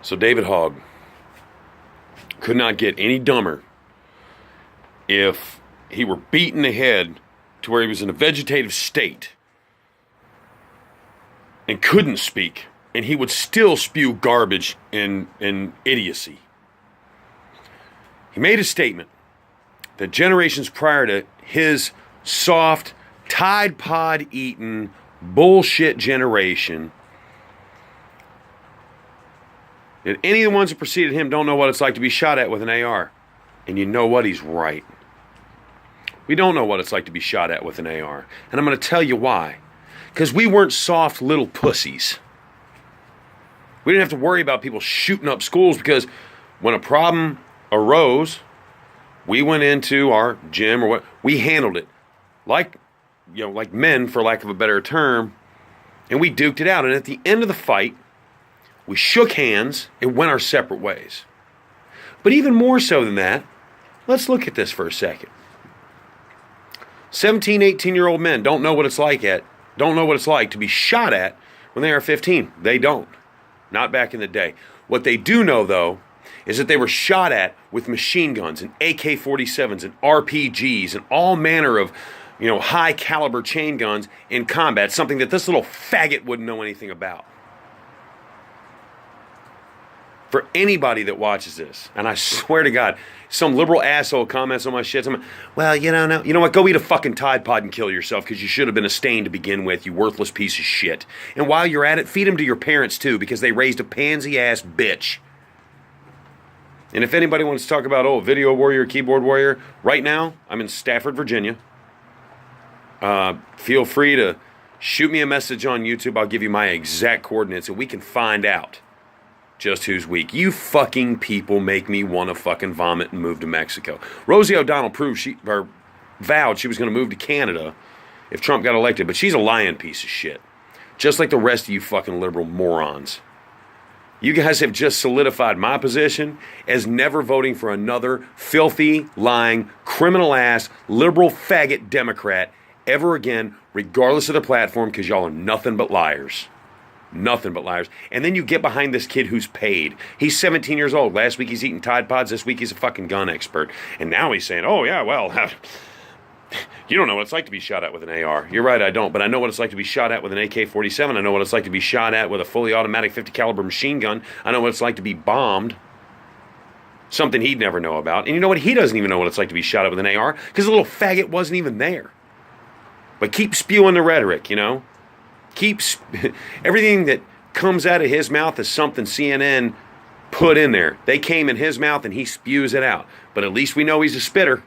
So David Hogg could not get any dumber if he were beaten ahead to where he was in a vegetative state and couldn't speak, and he would still spew garbage and idiocy. He made a statement that generations prior to his soft, Tide Pod eating bullshit generation, that any of the ones that preceded him don't know what it's like to be shot at with an AR. And you know what? He's right. We don't know what it's like to be shot at with an AR. And I'm going to tell you why. Because we weren't soft little pussies. We didn't have to worry about people shooting up schools, because when a problem arose, we went into our gym or what, we handled it like men, for lack of a better term, and we duked it out. And at the end of the fight, we shook hands and went our separate ways. But even more so than that, let's look at this for a second. 17, 18-year-old men don't know what it's like to be shot at when they are 15. They don't. Not back in the day. What they do know, though, is that they were shot at with machine guns and AK-47s and RPGs and all manner of, high caliber chain guns in combat, something that this little faggot wouldn't know anything about. For anybody that watches this, and I swear to God, some liberal asshole comments on my shit, well, you know what, go eat a fucking Tide Pod and kill yourself, because you should have been a stain to begin with, you worthless piece of shit. And while you're at it, feed them to your parents too, because they raised a pansy-ass bitch. And if anybody wants to talk about, video warrior, keyboard warrior, right now, I'm in Stafford, Virginia. Feel free to shoot me a message on YouTube. I'll give you my exact coordinates, and we can find out just who's weak. You fucking people make me want to fucking vomit and move to Mexico. Rosie O'Donnell vowed she was going to move to Canada if Trump got elected, but she's a lying piece of shit. Just like the rest of you fucking liberal morons. You guys have just solidified my position as never voting for another filthy, lying, criminal-ass, liberal faggot Democrat ever again, regardless of their platform, because y'all are nothing but liars. Nothing but liars. And then you get behind this kid who's paid. He's 17 years old. Last week he's eating Tide Pods. This week he's a fucking gun expert. And now he's saying, you don't know what it's like to be shot at with an AR. You're right, I don't. But I know what it's like to be shot at with an AK-47. I know what it's like to be shot at with a fully automatic 50 caliber machine gun. I know what it's like to be bombed. Something he'd never know about. And you know what? He doesn't even know what it's like to be shot at with an AR, because the little faggot wasn't even there. But keep spewing the rhetoric, everything that comes out of his mouth is something CNN put in there. They came in his mouth and he spews it out. But at least we know he's a spitter.